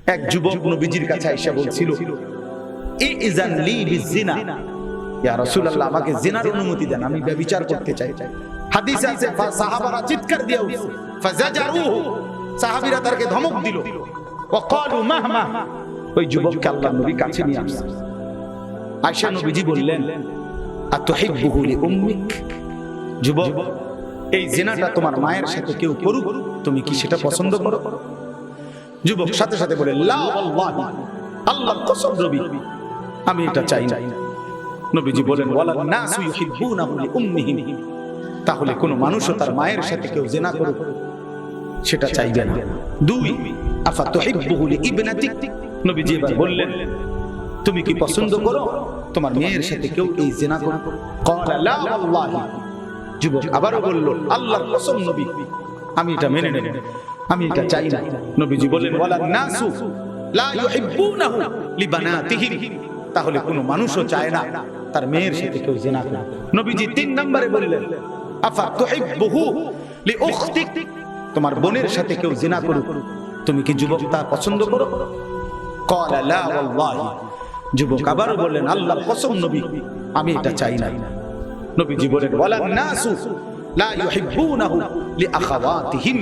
এক যুবক নবীজির কাছে এসে বলছিল, ইযান লি বিজিনা, ইয়া রাসূলুল্লাহ আমাকে জিনার অনুমতি দেন, আমি ব্যভিচার করতে চাই। হাদিসে আছে সাহাবারা চিৎকার দিয়ে উঠল, ফাজাজারুহু, সাহাবীরা তাকে ধমক দিল, ওয়া ক্বালু মাহমা, ওই যুবককে আল্লাহর নবী কাছে নিয়ে আসলেন। আয়েশা নবীজি বললেন, আতুহিব্বুহু লি উম্মিক, যুবক এই জিনাটা তোমার মায়ের সাথে কেউ করুক, তুমি কি সেটা পছন্দ করো? যুবক সাথে সাথে বলে, লা ওয়াল্লাহি, আল্লাহর কসম নবী, আমি এটা চাই না। নবীজি বলেন, ওয়ালান নাসু ইউহিব্বুনাহু লি উম্মিহিম, তাহলে কোন মানুষও তার মায়ের সাথে কেউ জিনা করুক সেটা চাইবে না। দুই, আফাতুহিব্বুহু লি ইবনাতিক, নবীজি এবার বললেন, তুমি কি পছন্দ করো তোমার মেয়ের সাথে কেউ এই জিনা করুক? ক্বালা লা ওয়াল্লাহি, যুবক আবারও বলল, আল্লাহর কসম নবী, আমি এটা মেনে নেব, আমি এটা চাই না। নবীজি বলেন, ওয়ালান নাসু লা ইউহিব্বুনাহু লিবানাতিহিম, তাহলে কোনো মানুষও চায় না তার মেয়ের সাথে কেউ জিনা করুক। নবীজি ৩ নম্বরে বললেন, আফাতুহিব্বুহু লিউখতিক, তোমার বোনের সাথে কেউ জিনা করুক, তুমি কি যুবক তা পছন্দ করো? ক্বালা লা ওয়াল্লাহি, যুবক আবারও বললেন, আল্লাহর কসম নবী, আমি এটা চাই না। নবীজি বলেন, ওয়ালান নাসু লা ইউহিব্বুনাহু লিআখাওয়াতিহিম,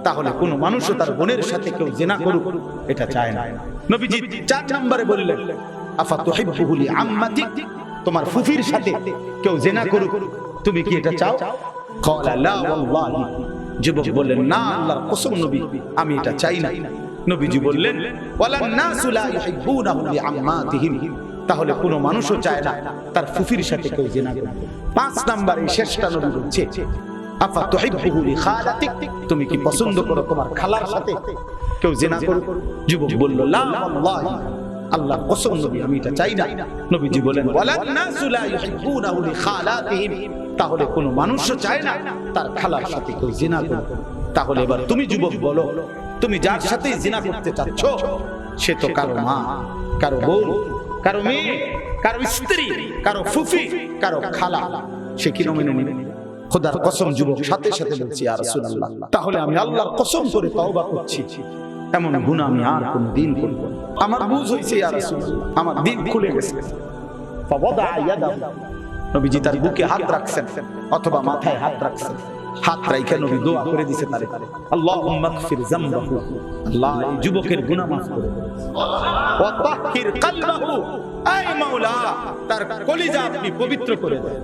তাহলে কোন মানুষও তার বোনের সাথে কেউ জিনা করুক এটা চায় না। নবীজি ৪ নম্বরে বললেন, আফাতুহিব্বুহু লিআম্মাতিক, তোমার ফুফির সাথে কেউ জিনা করুক, তুমি কি এটা চাও? ক্বালা লা ওয়াল্লাহি, যুবক বললেন, না আল্লাহর কসম নবী, আমি এটা চাই না। নবীজি বললেন, ওয়ালান নাসু লা ইউহিব্বুনাহু লিআম্মাতিহিম, তাহলে কোনো মানুষও চায় না তার ফুফির সাথে কেউ জিনা করুক। ৫ নম্বরে শেষটা নবী বলছে, আফাতুহিব্বুহু লিখালাতিক, তুমি কি পছন্দ করো তোমার খালার সাথে কেউ জিনা করুক? যুবক বলল, লা ওয়াল্লাহি, আল্লাহর কসম নবী, আমি এটা চাই না। নবীজি বলেন, ওয়ালান নাসু লা ইউহিব্বুনাহু লিখালাতিহিম, তাহলে কোনো মানুষও চায় না তার খালার সাথে কেউ জিনা করুক। তাহলে এবার তুমি যুবক বলো, তুমি যার সাথে জিনা করতে চাচ্ছ সে তো কারো মা, কারো বোন, কারো মেয়ে, কারো স্ত্রী, কারো ফুফি, কারো খালা, সে কি মেনে নেবে? খোদার কসম যুবক সাথে সাথে বলছি, ইয়া রাসূলুল্লাহ, তাহলে আমি আল্লাহর কসম করে তওবা করছি, এমন গুনাহ আমি আর কোনদিন করব না। আমার বুঝ হইছে ইয়া রাসূলুল্লাহ, আমার দিল খুলে গেছে। ফাওয়াদা ইয়াদাহু, নবীজি তার বুকে হাত রাখছেন অথবা মাথায় হাত রাখছেন, হাত রাইখা নবী দোয়া করে দিয়েছে তারে, আল্লাহুম্মা গফির যামবাহু, আল্লাহ এই যুবকের গুনাহ maaf করে দাও, ওয়া তাহহির কলবাহু, আয় মাওলা তার কলিজা আপনি পবিত্র করে দেন,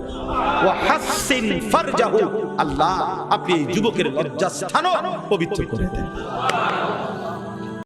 ওয়া হাসসিন ফারজাহু, আল্লাহ আপনি এই যুবকের লজ্জাস্থানও পবিত্র করে দেন।